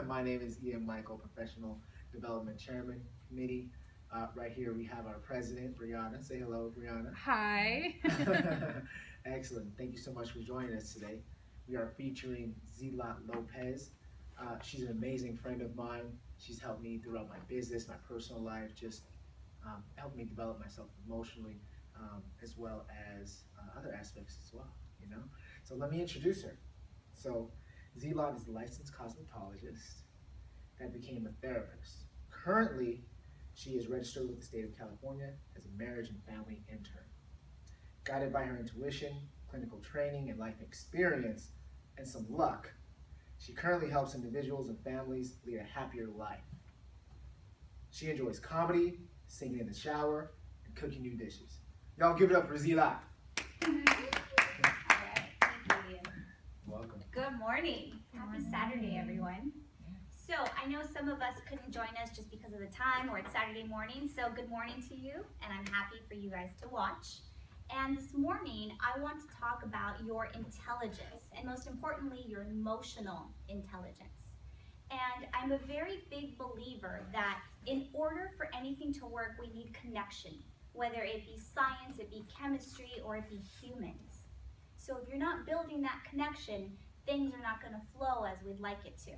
My name is Ian Michael, Professional Development Chairman Committee. Right here we have our president, Brianna. Say hello, Brianna. Hi. Excellent. Thank you so much for joining us today. We are featuring Zeahlot Lopez. She's an amazing friend of mine. She's helped me throughout my business, my personal life, just helped me develop myself emotionally, as well as other aspects as well, you know? So let me introduce her. So Zeahlot is a licensed cosmetologist that became a therapist. Currently, she is registered with the state of California as a marriage and family intern. Guided by her intuition, clinical training, and life experience, and some luck, she currently helps individuals and families lead a happier life. She enjoys comedy, singing in the shower, and cooking new dishes. Y'all give it up for Zeahlot. Alright, thank you, Ian. Welcome. Good morning. Happy Saturday, everyone. So, I know some of us couldn't join us just because of the time or it's Saturday morning, so good morning to you, and I'm happy for you guys to watch. And this morning, I want to talk about your intelligence, and most importantly, your emotional intelligence. And I'm a very big believer that in order for anything to work, we need connection, whether it be science, it be chemistry, or it be humans. So if you're not building that connection, things are not going to flow as we'd like it to.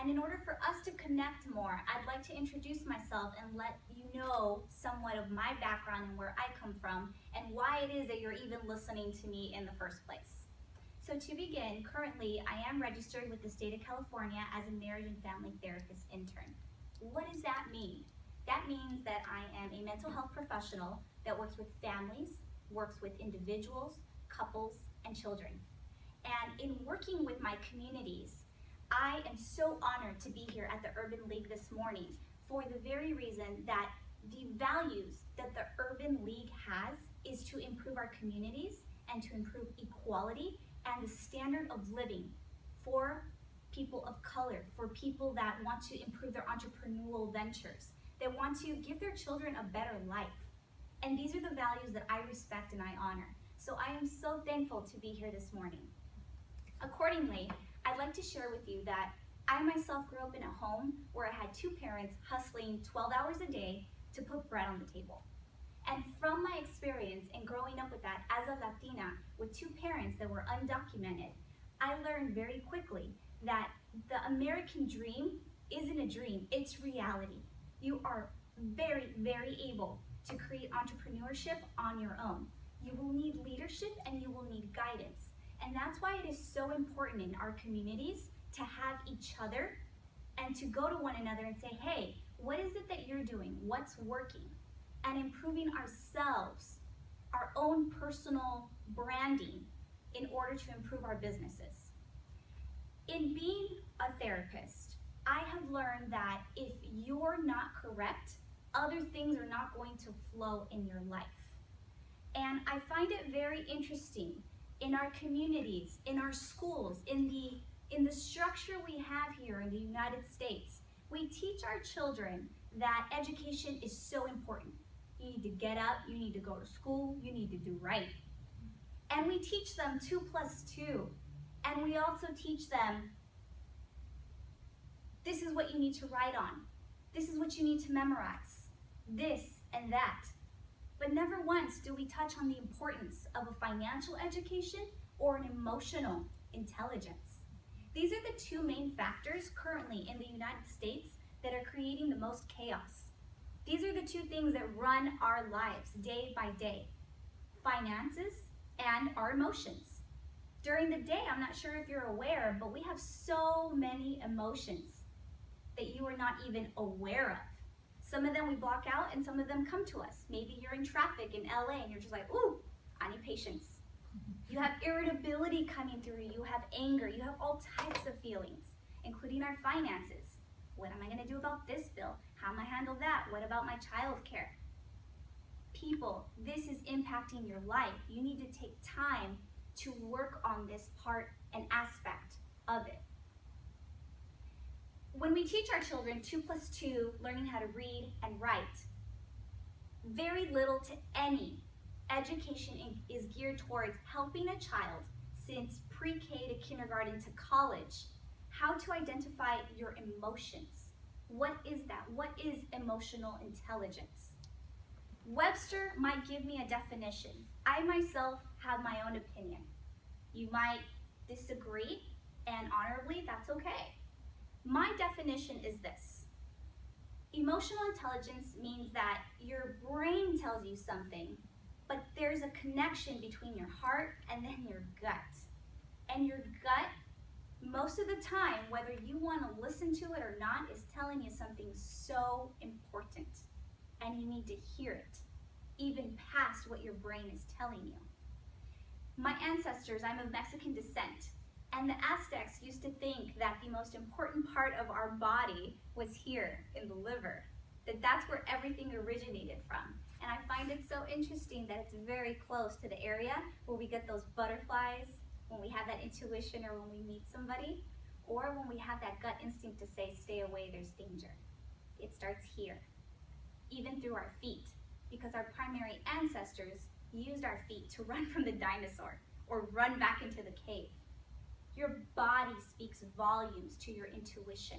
And in order for us to connect more, I'd like to introduce myself and let you know somewhat of my background and where I come from and why it is that you're even listening to me in the first place. So to begin, currently I am registered with the state of California as a marriage and family therapist intern. What does that mean? That means that I am a mental health professional that works with families, works with individuals, couples, and children. And in working with my communities, I am so honored to be here at the Urban League this morning for the very reason that the values that the Urban League has is to improve our communities and to improve equality and the standard of living for people of color, for people that want to improve their entrepreneurial ventures, that want to give their children a better life. And these are the values that I respect and I honor. So I am so thankful to be here this morning. Accordingly, I'd like to share with you that I myself grew up in a home where I had two parents hustling 12 hours a day to put bread on the table. And from my experience in growing up with that as a Latina with two parents that were undocumented, I learned very quickly that the American dream isn't a dream, it's reality. You are very, very able to create entrepreneurship on your own. You will need leadership and you will need guidance. And that's why it is so important in our communities to have each other and to go to one another and say, hey, what is it that you're doing? What's working? And improving ourselves, our own personal branding in order to improve our businesses. In being a therapist, I have learned that if you're not correct, other things are not going to flow in your life. And I find it very interesting in our communities, in our schools, in the structure we have here in the United States, we teach our children that education is so important. You need to get up, you need to go to school, you need to do right. And we teach them 2 plus 2. And we also teach them, this is what you need to write on. This is what you need to memorize. This and that. But never once do we touch on the importance of a financial education or an emotional intelligence. These are the two main factors currently in the United States that are creating the most chaos. These are the two things that run our lives day by day: finances and our emotions. During the day, I'm not sure if you're aware, but we have so many emotions that you are not even aware of. Some of them we block out and some of them come to us. Maybe you're in traffic in LA and you're just like, ooh, I need patience. You have irritability coming through you, you have anger, you have all types of feelings, including our finances. What am I gonna do about this bill? How am I handle that? What about my child care? People, this is impacting your life. You need to take time to work on this part and aspect of it. When we teach our children 2 plus 2, learning how to read and write, very little to any education is geared towards helping a child since pre-K to kindergarten to college how to identify your emotions. What is that? What is emotional intelligence? Webster might give me a definition. I myself have my own opinion. You might disagree, and honorably, that's okay. My definition is this. Emotional intelligence means that your brain tells you something, but there's a connection between your heart and then your gut. And your gut, most of the time, whether you want to listen to it or not, is telling you something so important. And you need to hear it, even past what your brain is telling you. My ancestors, I'm of Mexican descent, and the Aztecs used to think that the most important part of our body was here in the liver, that's where everything originated from. And I find it so interesting that it's very close to the area where we get those butterflies, when we have that intuition or when we meet somebody, or when we have that gut instinct to say, stay away, there's danger. It starts here, even through our feet, because our primary ancestors used our feet to run from the dinosaur or run back into the cave. Your body speaks volumes to your intuition,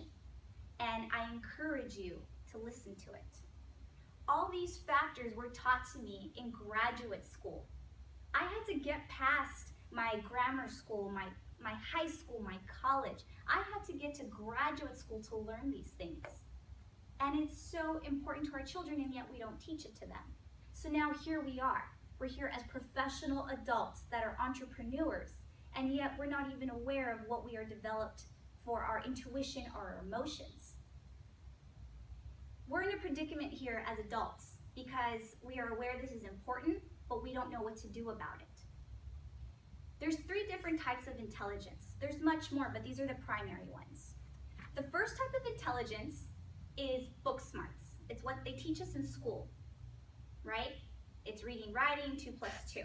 and I encourage you to listen to it. All these factors were taught to me in graduate school. I had to get past my grammar school, my high school, my college. I had to get to graduate school to learn these things. And it's so important to our children, and yet we don't teach it to them. So now here we are. We're here as professional adults that are entrepreneurs, and yet we're not even aware of what we are developed for our intuition or our emotions. We're in a predicament here as adults because we are aware this is important, but we don't know what to do about it. There's 3 different types of intelligence. There's much more, but these are the primary ones. The first type of intelligence is book smarts. It's what they teach us in school, right? It's reading, writing, 2 + 2.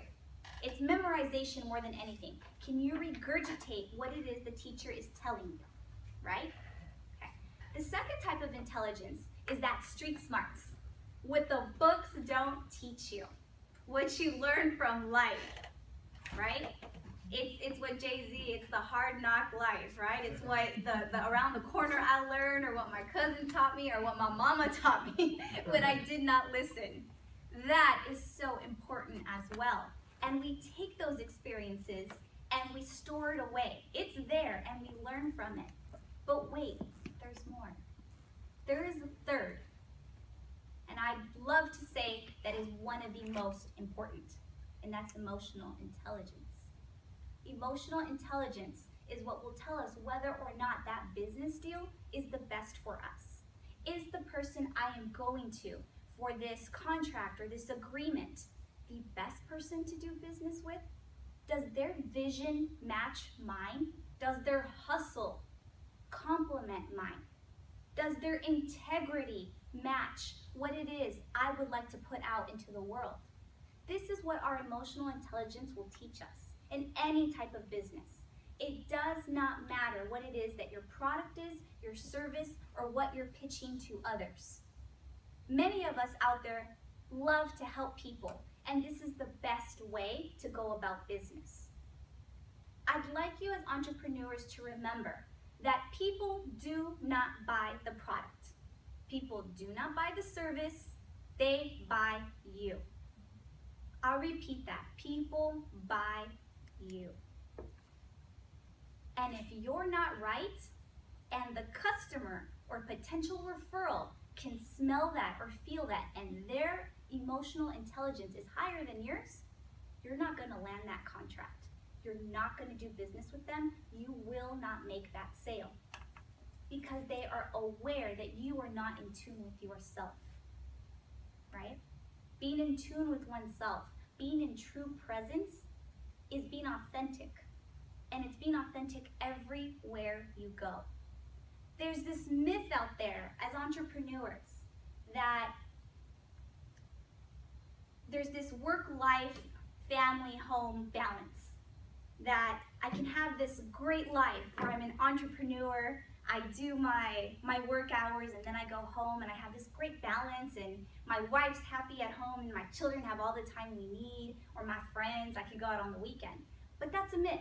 It's memorization more than anything. Can you regurgitate what it is the teacher is telling you, right? Okay. The second type of intelligence is that street smarts. What the books don't teach you. What you learn from life, right? It's what Jay-Z, it's the hard knock life, right? It's what the around the corner I learned, or what my cousin taught me, or what my mama taught me when I did not listen. That is so important as well. And we take those experiences and we store it away. It's there and we learn from it. But wait, there's more. There is a third. And I'd love to say that is one of the most important, and that's emotional intelligence. Emotional intelligence is what will tell us whether or not that business deal is the best for us. Is the person I am going to for this contract or this agreement the best person to do business with? Does their vision match mine? Does their hustle complement mine? Does their integrity match what it is I would like to put out into the world? This is what our emotional intelligence will teach us in any type of business. It does not matter what it is that your product is, your service, or what you're pitching to others. Many of us out there love to help people, and this is the best way to go about business. I'd like you as entrepreneurs to remember that people do not buy the product. People do not buy the service, they buy you. I'll repeat that. People buy you. And if you're not right, and the customer or potential referral can smell that or feel that, and their emotional intelligence is higher than yours, you're not going to land that contract. You're not going to do business with them. You will not make that sale because they are aware that you are not in tune with yourself, right? Being in tune with oneself, being in true presence is being authentic, and it's being authentic everywhere you go. There's this myth out there as entrepreneurs that there's this work-life, family-home balance, that I can have this great life where I'm an entrepreneur, I do my work hours, and then I go home and I have this great balance, and my wife's happy at home, and my children have all the time we need, or my friends, I can go out on the weekend. But that's a myth.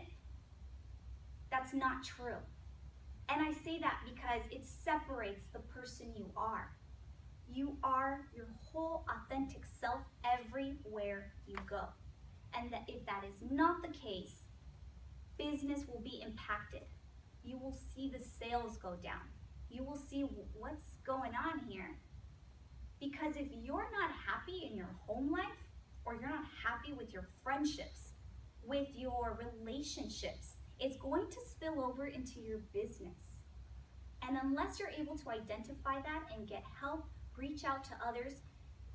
That's not true. And I say that because it separates the person you are. You are your whole authentic self everywhere you go. And that if that is not the case, business will be impacted. You will see the sales go down. You will see what's going on here. Because if you're not happy in your home life, or you're not happy with your friendships, with your relationships, it's going to spill over into your business. And unless you're able to identify that and get help, reach out to others,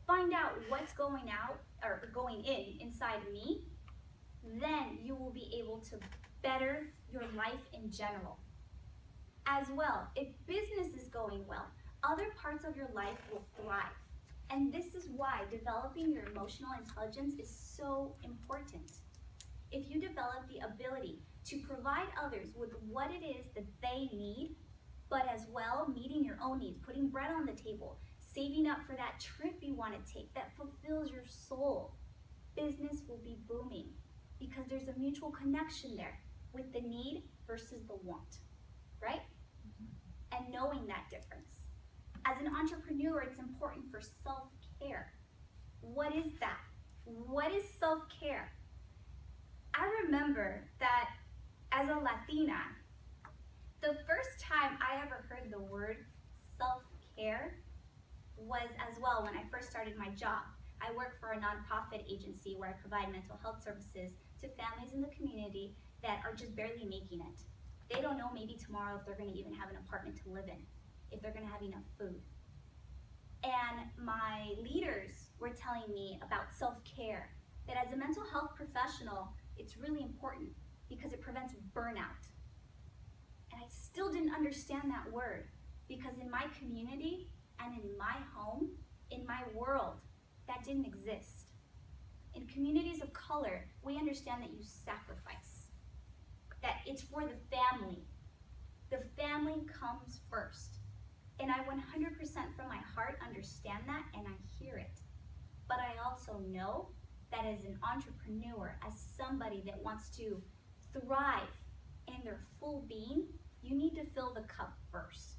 find out what's going out or going in inside me, then you will be able to better your life in general. As well, if business is going well, other parts of your life will thrive. And this is why developing your emotional intelligence is so important. If you develop the ability to provide others with what it is that they need, but as well meeting your own needs, putting bread on the table, saving up for that trip you want to take that fulfills your soul, business will be booming because there's a mutual connection there with the need versus the want, right? And knowing that difference. As an entrepreneur, it's important for self-care. What is that? What is self-care? I remember that as a Latina, the first time I ever heard the word self-care was as well when I first started my job. I work for a nonprofit agency where I provide mental health services to families in the community that are just barely making it. They don't know maybe tomorrow if they're going to even have an apartment to live in, if they're going to have enough food. And my leaders were telling me about self-care, that as a mental health professional, it's really important because it prevents burnout. And I still didn't understand that word because in my community and in my home, in my world, that didn't exist. In communities of color, we understand that you sacrifice, that it's for the family. The family comes first. And I 100% from my heart understand that and I hear it. But I also know that as an entrepreneur, as somebody that wants to thrive in their full being, you need to fill the cup first.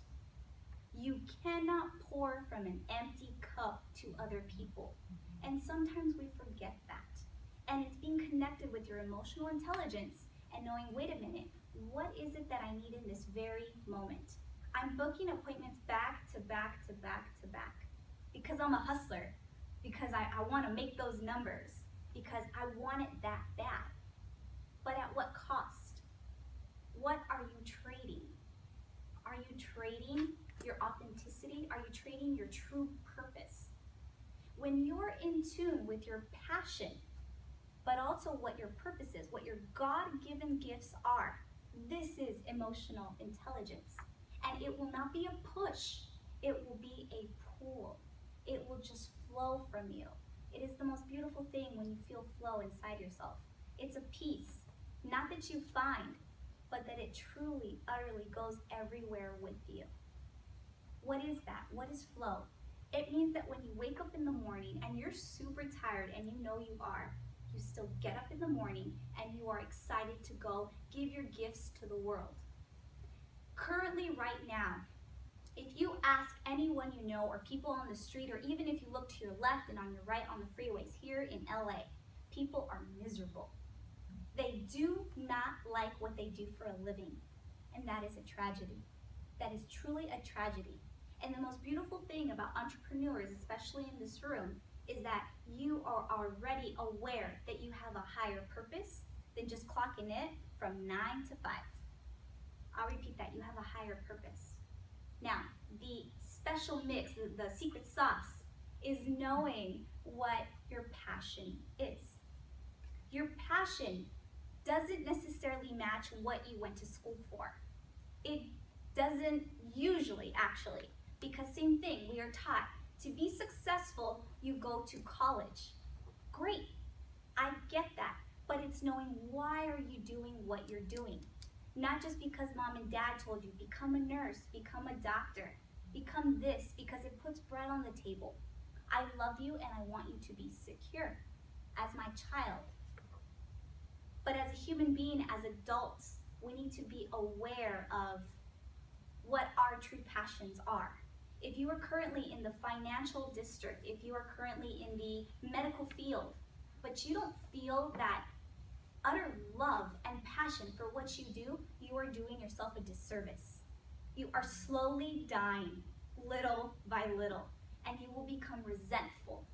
You cannot pour from an empty cup to other people. And sometimes we forget that. And it's being connected with your emotional intelligence and knowing, wait a minute, what is it that I need in this very moment? I'm booking appointments back to back to back to back because I'm a hustler, because I want to make those numbers, because I want it that bad. But at what cost? What are you trading? Are you trading your authenticity? Are you trading your true purpose? When you're in tune with your passion, but also what your purpose is, what your God-given gifts are, this is emotional intelligence. And it will not be a push. It will be a pull. It will just flow from you. It is the most beautiful thing when you feel flow inside yourself. It's a peace, not that you find, but that it truly, utterly goes everywhere with you. What is that? What is flow? It means that when you wake up in the morning and you're super tired and you know you are, you still get up in the morning and you are excited to go give your gifts to the world. Currently, right now, if you ask anyone you know or people on the street, or even if you look to your left and on your right on the freeways here in LA, people are miserable. They do not like what they do for a living, and that is a tragedy. That is truly a tragedy. And the most beautiful thing about entrepreneurs, especially in this room, is that you are already aware that you have a higher purpose than just clocking it from 9 to 5. I'll repeat that, you have a higher purpose. Now, the special mix, the secret sauce, is knowing what your passion is. Your passion doesn't necessarily match what you went to school for. It doesn't usually, actually, because same thing, we are taught to be successful, you go to college. Great, I get that, but it's knowing why are you doing what you're doing. Not just because mom and dad told you, become a nurse, become a doctor, become this, because it puts bread on the table. I love you and I want you to be secure as my child. But as a human being, as adults, we need to be aware of what our true passions are. If you are currently in the financial district, if you are currently in the medical field, but you don't feel that utter love and passion for what you do, you are doing yourself a disservice. You are slowly dying, little by little, and you will become resentful.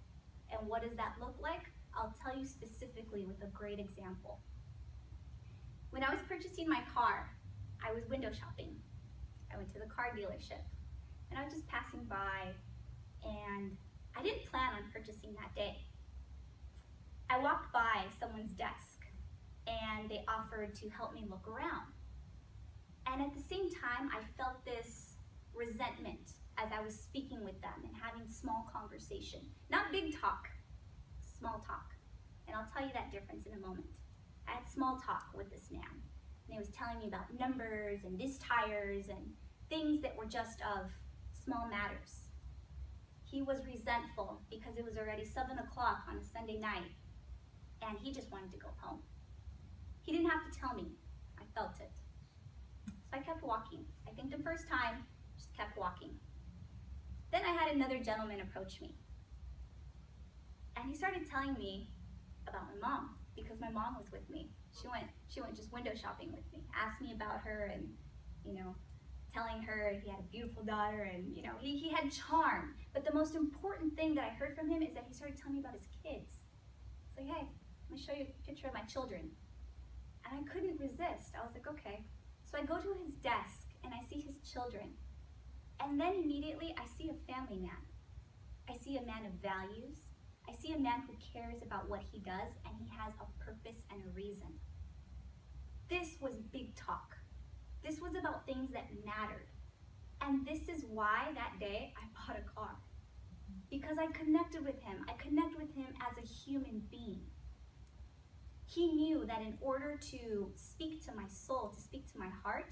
And what does that look like? I'll tell you specifically with a great example. When I was purchasing my car, I was window shopping. I went to the car dealership, and I was just passing by, and I didn't plan on purchasing that day. I walked by someone's desk, and they offered to help me look around. And at the same time, I felt this resentment as I was speaking with them and having small conversation. Not big talk, small talk. And I'll tell you that difference in a moment. I had small talk with this man, and he was telling me about numbers and disc tires and things that were just of small matters. He was resentful because it was already 7 o'clock on a Sunday night, and he just wanted to go home. He didn't have to tell me, I felt it. So I kept walking. I think the first time, just kept walking. Then I had another gentleman approach me, and he started telling me about my mom, because my mom was with me. She went just window shopping with me, asked me about her, and telling her he had a beautiful daughter, and he had charm. But the most important thing that I heard from him is that he started telling me about his kids. It's like, hey, let me show you a picture of my children. And I couldn't resist. I was like, okay. So I go to his desk and I see his children. And then immediately I see a family man. I see a man of values. I see a man who cares about what he does, and he has a purpose and a reason. This was big talk. This was about things that mattered. And this is why that day I bought a car. Because I connected with him. I connected with him as a human being. He knew that in order to speak to my soul, to speak to my heart,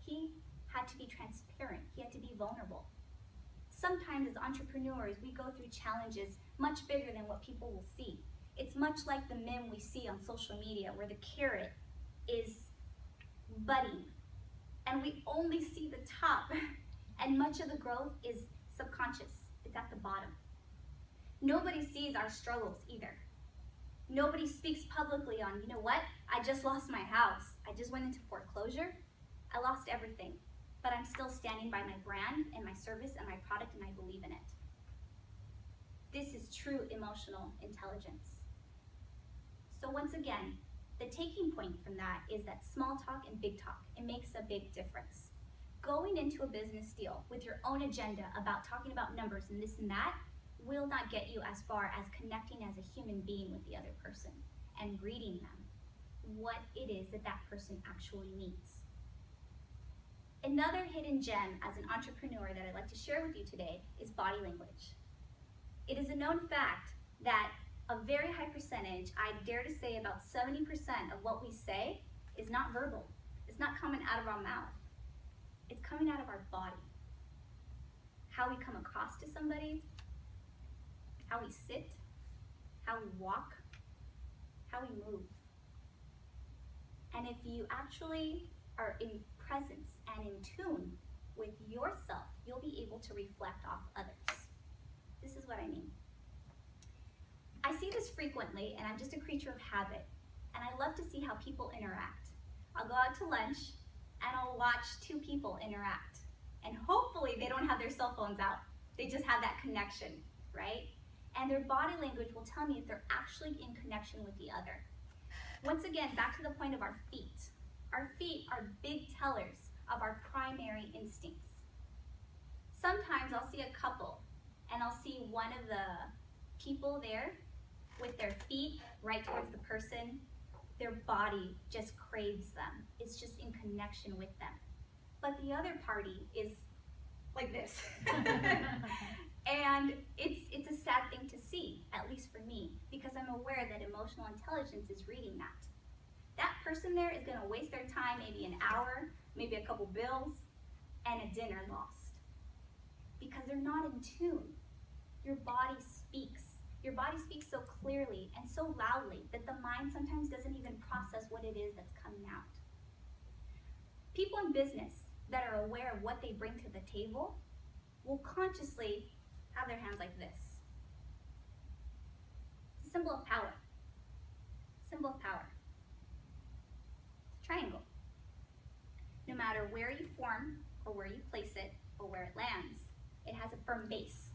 he had to be transparent. He had to be vulnerable. Sometimes as entrepreneurs, we go through challenges much bigger than what people will see. It's much like the meme we see on social media where the carrot is budding and we only see the top, and much of the growth is subconscious. It's at the bottom. Nobody sees our struggles either. Nobody speaks publicly on, you know what? I just lost my house. I just went into foreclosure. I lost everything, but I'm still standing by my brand and my service and my product, and I believe in it. This is true emotional intelligence. So once again, the taking point from that is that small talk and big talk, it makes a big difference. Going into a business deal with your own agenda about talking about numbers and this and that will not get you as far as connecting as a human being with the other person and reading them what it is that that person actually needs. Another hidden gem as an entrepreneur that I'd like to share with you today is body language. It is a known fact that a very high percentage, I dare to say about 70% of what we say is not verbal. It's not coming out of our mouth. It's coming out of our body. How we come across to somebody, how we sit, how we walk, how we move. And if you actually are in presence and in tune with yourself, you'll be able to reflect off others. This is what I mean. I see this frequently, and I'm just a creature of habit, and I love to see how people interact. I'll go out to lunch, and I'll watch two people interact, and hopefully they don't have their cell phones out. They just have that connection, right? And their body language will tell me if they're actually in connection with the other. Once again, back to the point of our feet. Our feet are big tellers of our primary instincts. Sometimes I'll see a couple, and I'll see one of the people there with their feet right towards the person. Their body just craves them. It's just in connection with them. But the other party is like this. And it's a sad thing to see, at least for me, because I'm aware that emotional intelligence is reading that. That person there is going to waste their time, maybe an hour, maybe a couple bills, and a dinner lost. Because they're not in tune. Your body speaks. Your body speaks so clearly and so loudly that the mind sometimes doesn't even process what it is that's coming out. People in business, that are aware of what they bring to the table will consciously have their hands like this. It's a symbol of power. Symbol of power. Triangle. No matter where you form, or where you place it, or where it lands, it has a firm base.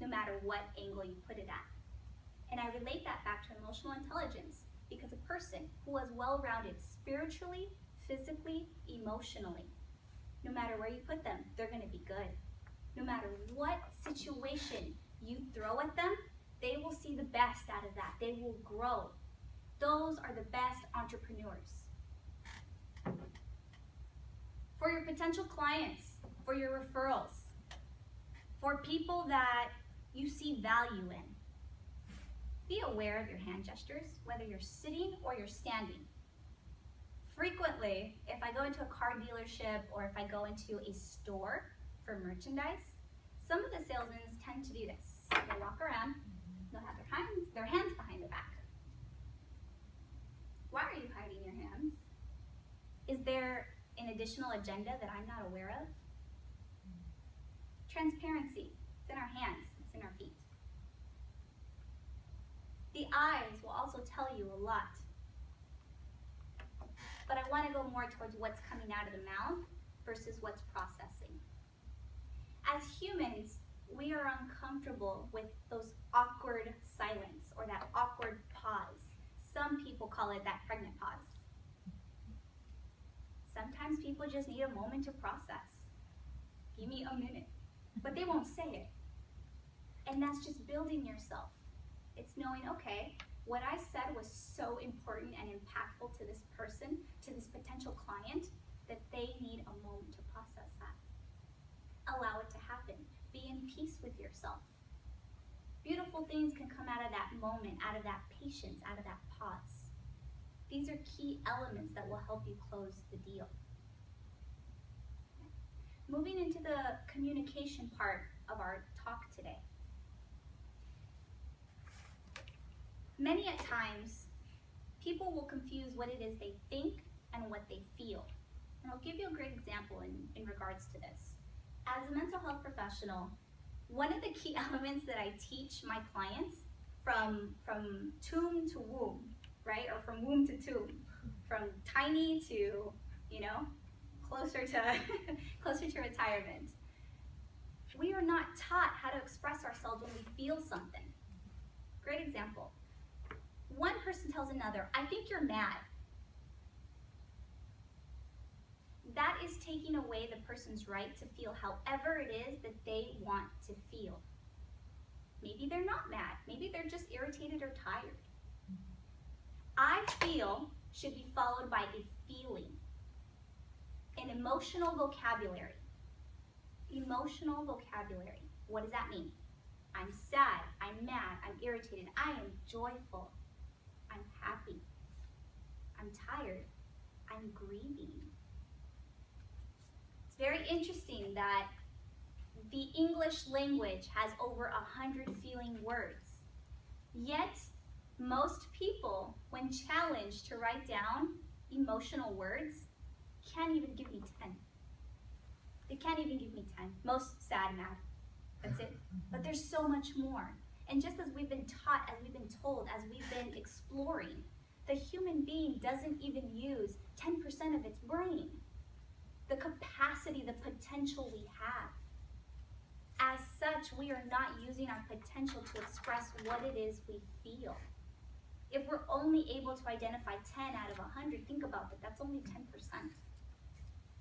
No matter what angle you put it at. And I relate that back to emotional intelligence, because a person who is well-rounded spiritually, physically, emotionally, no matter where you put them, they're going to be good. No matter what situation you throw at them, they will see the best out of that. They will grow. Those are the best entrepreneurs. For your potential clients, for your referrals, for people that you see value in, be aware of your hand gestures, whether you're sitting or you're standing. Frequently, if I go into a car dealership or if I go into a store for merchandise, some of the salesmen tend to do this. They'll walk around, they'll have their hands behind their back. Why are you hiding your hands? Is there an additional agenda that I'm not aware of? Transparency. It's in our hands, it's in our feet. The eyes will also tell you a lot. But I want to go more towards what's coming out of the mouth versus what's processing. As humans, we are uncomfortable with those awkward silence or that awkward pause. Some people call it that pregnant pause. Sometimes people just need a moment to process. Give me a minute. But they won't say it. And that's just building yourself. It's knowing, okay, what I said was so important and impactful to this person, to this potential client, that they need a moment to process that. Allow it to happen. Be in peace with yourself. Beautiful things can come out of that moment, out of that patience, out of that pause. These are key elements that will help you close the deal. Moving into the communication part of our talk today. Many at times, people will confuse what it is they think and what they feel. And I'll give you a great example in regards to this. As a mental health professional, one of the key elements that I teach my clients from tomb to womb, right? Or from womb to tomb, from tiny to, closer to retirement. We are not taught how to express ourselves when we feel something. Great example. One person tells another, I think you're mad. That is taking away the person's right to feel however it is that they want to feel. Maybe they're not mad. Maybe they're just irritated or tired. I feel should be followed by a feeling, an emotional vocabulary. Emotional vocabulary. What does that mean? I'm sad, I'm mad, I'm irritated, I am joyful, I'm happy, I'm tired, I'm grieving. It's very interesting that the English language has over 100 feeling words. Yet, most people, when challenged to write down emotional words, can't even give me 10. They can't even give me 10. Most sad, mad. That's it. But there's so much more. And just as we've been taught, as we've been told, as we've been exploring, the human being doesn't even use 10% of its brain. The capacity, the potential we have. As such, we are not using our potential to express what it is we feel. If we're only able to identify 10 out of 100, think about that, that's only 10%.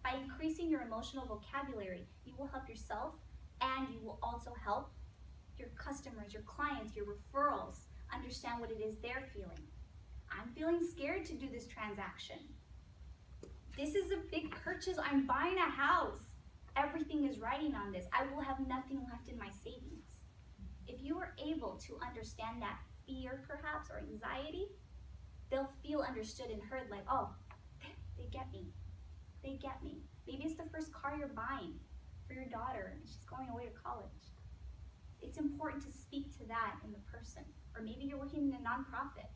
By increasing your emotional vocabulary, you will help yourself and you will also help your customers, your clients, your referrals understand what it is they're feeling. I'm feeling scared to do this transaction. This is a big purchase. I'm buying a house. Everything is riding on this. I will have nothing left in my savings. If you are able to understand that fear, perhaps, or anxiety, they'll feel understood and heard, like, oh, they get me. They get me. Maybe it's the first car you're buying for your daughter and she's going away to college. It's important to speak to that in the person. Or maybe you're working in a nonprofit.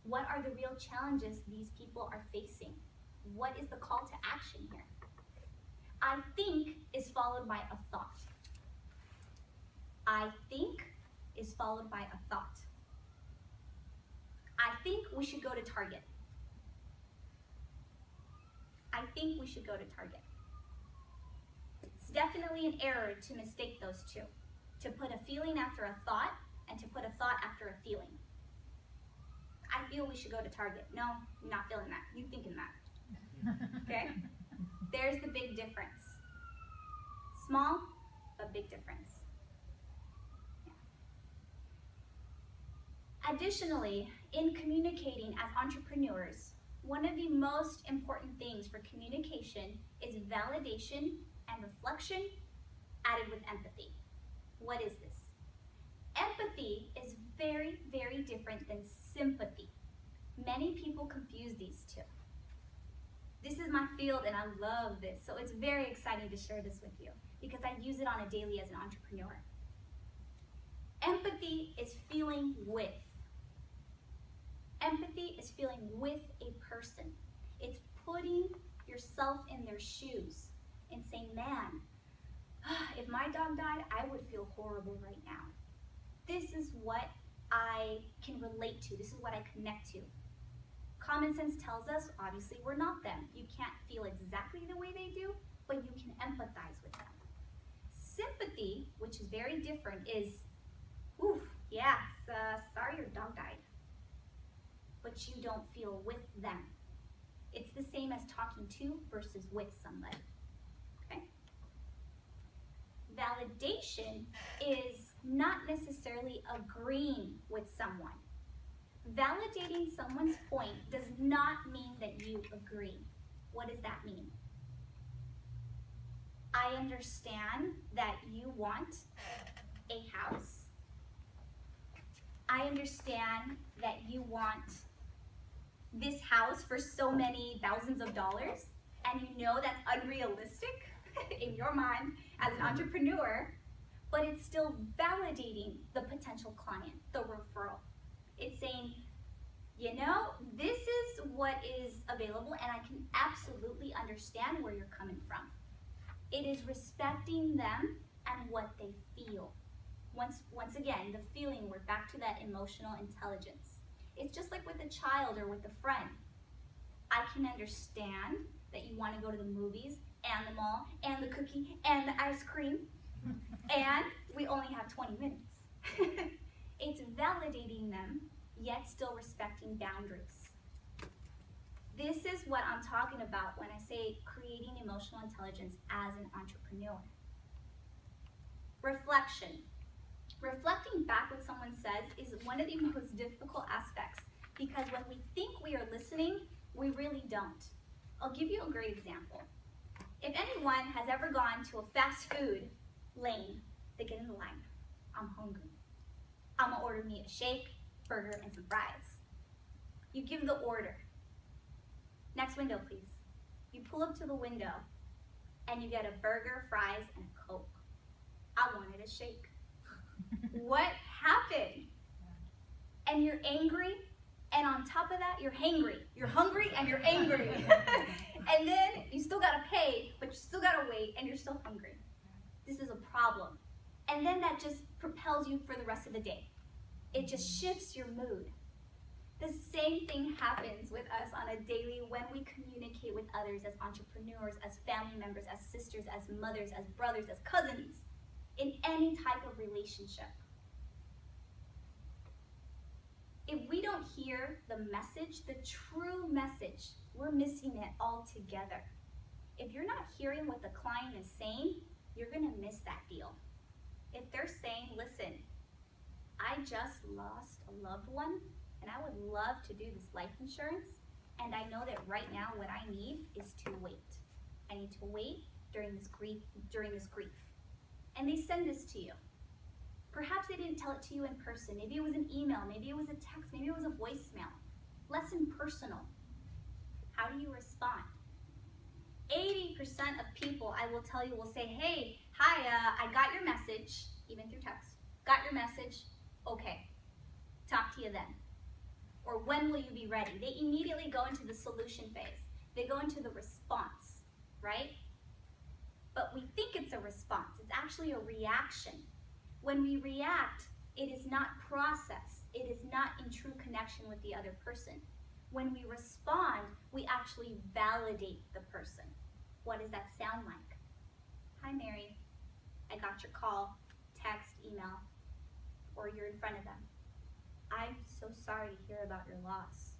What are the real challenges these people are facing? what is the call to action here? I think is followed by a thought. I think is followed by a thought. I think we should go to Target. I think we should go to Target. It's definitely an error to mistake those two. To put a feeling after a thought and to put a thought after a feeling. I feel we should go to Target. No, you're not feeling that. You're thinking that. Okay? There's the big difference. Small, but big difference. Yeah. Additionally, in communicating as entrepreneurs, one of the most important things for communication is validation and reflection added with empathy. What is this? Empathy is very, very different than sympathy. Many people confuse these two. This is my field and I love this, so it's very exciting to share this with you because I use it on a daily as an entrepreneur. Empathy is feeling with. Empathy is feeling with a person. It's putting yourself in their shoes and saying, man, if my dog died, I would feel horrible right now. This is what I can relate to. This is what I connect to. Common sense tells us, obviously, we're not them. You can't feel exactly the way they do, but you can empathize with them. Sympathy, which is very different, is, oof, yeah, sorry your dog died. But you don't feel with them. It's the same as talking to versus with somebody. Okay? Validation is not necessarily agreeing with someone. Validating someone's point does not mean that you agree. What does that mean? I understand that you want a house. I understand that you want this house for so many thousands of dollars, and you know that's unrealistic in your mind as an entrepreneur, but it's still validating the potential client, the referral. It's saying, you know, this is what is available and I can absolutely understand where you're coming from. It is respecting them and what they feel. Once again, the feeling, we're back to that emotional intelligence. It's just like with a child or with a friend. I can understand that you want to go to the movies and the mall and the cookie and the ice cream, and we only have 20 minutes. It's validating them, yet still respecting boundaries. This is what I'm talking about when I say creating emotional intelligence as an entrepreneur. Reflection. Reflecting back what someone says is one of the most difficult aspects because when we think we are listening, we really don't. I'll give you a great example. If anyone has ever gone to a fast food lane, they get in the line. I'm hungry. I'm gonna order me a shake, burger, and some fries. You give the order. Next window, please. You pull up to the window and you get a burger, fries, and a Coke. I wanted a shake. What happened? And you're angry, and on top of that, you're hangry. You're hungry and you're angry. And then you still gotta pay, but you still gotta wait, and you're still hungry. This is a problem. And then that just propels you for the rest of the day. It just shifts your mood. The same thing happens with us on a daily when we communicate with others as entrepreneurs, as family members, as sisters, as mothers, as brothers, as cousins, in any type of relationship. If we don't hear the message, the true message, we're missing it altogether. If you're not hearing what the client is saying, you're gonna miss that deal. If they're saying, listen, I just lost a loved one, and I would love to do this life insurance, and I know that right now what I need is to wait. I need to wait during this grief. And they send this to you. Perhaps they didn't tell it to you in person. Maybe it was an email, maybe it was a text, maybe it was a voicemail. Less impersonal. How do you respond? 80% of people, I will tell you, will say, hey, hi, I got your message, even through text. Got your message, okay, talk to you then. Or when will you be ready? They immediately go into the solution phase. they go into the response, right? But we think it's a response. It's actually a reaction. When we react, it is not processed. It is not in true connection with the other person. When we respond, we actually validate the person. What does that sound like? Hi, Mary. I got your call, text, email, or you're in front of them. I'm so sorry to hear about your loss.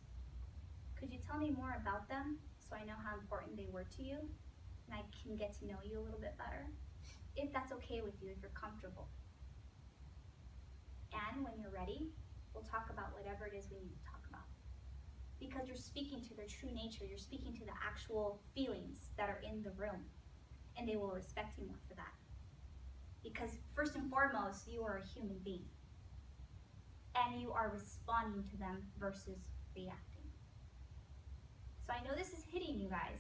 Could you tell me more about them so I know how important they were to you and I can get to know you a little bit better? If that's okay with you, if you're comfortable. And when you're ready, we'll talk about whatever it is we need to talk about. Because you're speaking to their true nature, you're speaking to the actual feelings that are in the room, and they will respect you more for that. Because first and foremost, you are a human being, and you are responding to them versus reacting. So I know this is hitting you guys,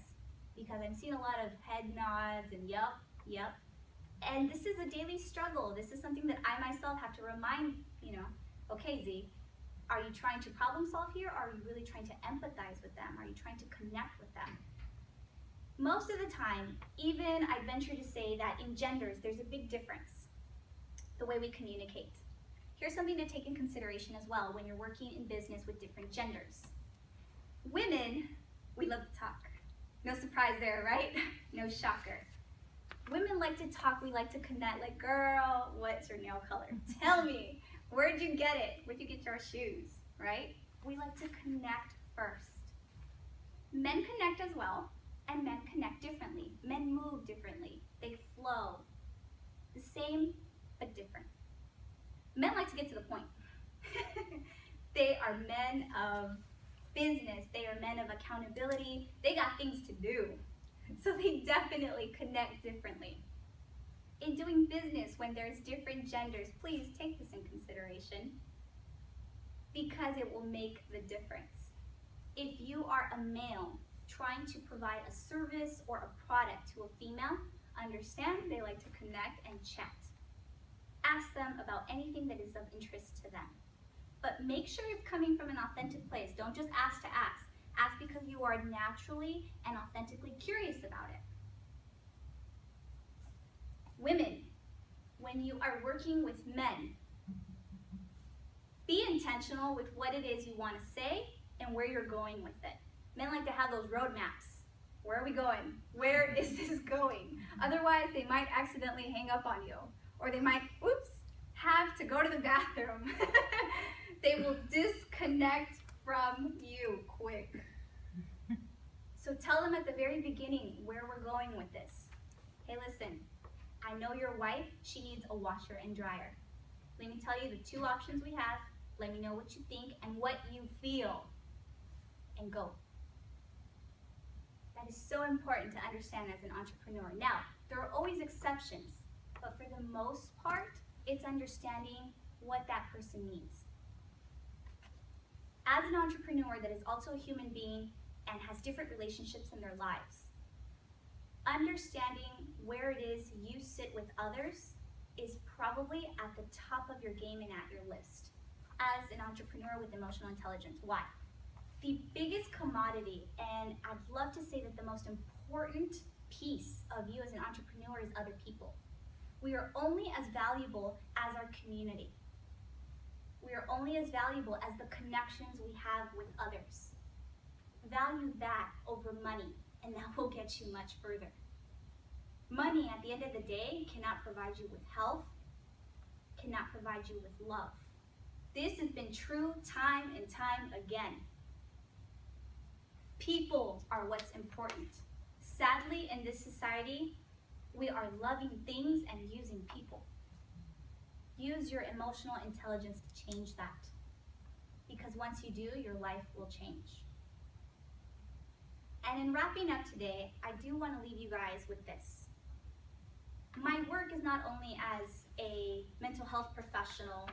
because I'm seeing a lot of head nods and yep. And this is a daily struggle. This is something that I myself have to remind, okay, Z, are you trying to problem solve here, or are you really trying to empathize with them? Are you trying to connect with them? Most of the time, even I venture to say that in genders, there's a big difference, the way we communicate. Here's something to take in consideration as well when you're working in business with different genders. Women, we love to talk. No surprise there, right? No shocker. Women like to talk, we like to connect, like, girl, what's your nail color? Tell me, where'd you get it? Where'd you get your shoes, right? We like to connect first. Men connect as well, and men connect differently. Men move differently, they flow. The same, but different. Men like to get to the point. They are men of business, they are men of accountability, they got things to do. So they definitely connect differently. In doing business, when there's different genders, please take this in consideration, because it will make the difference. If you are a male trying to provide a service or a product to a female, understand they like to connect and chat. Ask them about anything that is of interest to them. But make sure it's coming from an authentic place. Don't just ask to ask. Ask because you are naturally and authentically curious about it. Women, when you are working with men, be intentional with what it is you want to say and where you're going with it. Men like to have those roadmaps. Where are we going? Where is this going? Otherwise, they might accidentally hang up on you. Or they might, have to go to the bathroom. They will disconnect from you quick. So tell them at the very beginning where we're going with this. Hey, listen, I know your wife, she needs a washer and dryer. Let me tell you the two options we have. Let me know what you think and what you feel. And go. That is so important to understand as an entrepreneur. Now, there are always exceptions, but for the most part, it's understanding what that person needs. As an entrepreneur that is also a human being and has different relationships in their lives, understanding where it is you sit with others is probably at the top of your game and at your list as an entrepreneur with emotional intelligence. Why? The biggest commodity, and I'd love to say that the most important piece of you as an entrepreneur, is other people. We are only as valuable as our community. We are only as valuable as the connections we have with others. Value that over money, and that will get you much further. Money, at the end of the day, cannot provide you with health, cannot provide you with love. This has been true time and time again. People are what's important. Sadly, in this society, we are loving things and using people. Use your emotional intelligence to change that. Because once you do, your life will change. And in wrapping up today, I do want to leave you guys with this. My work is not only as a mental health professional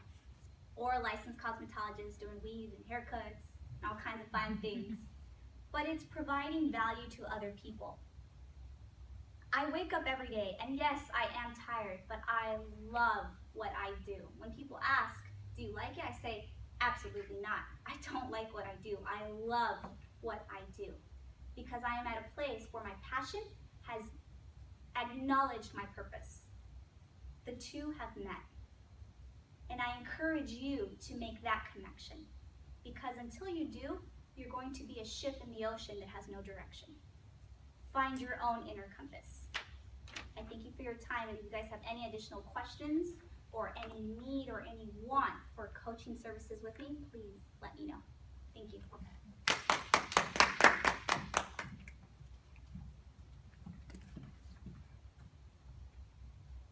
or a licensed cosmetologist doing weaves and haircuts and all kinds of fun things, but it's providing value to other people. I wake up every day, and yes, I am tired, but I love what I do. When people ask, do you like it? I say, absolutely not. I don't like what I do. I love what I do. because I am at a place where my passion has acknowledged my purpose. The two have met. And I encourage you to make that connection, because until you do, you're going to be a ship in the ocean that has no direction. Find your own inner compass. I thank you for your time, and if you guys have any additional questions or any need or any want for coaching services with me, please let me know. Thank you.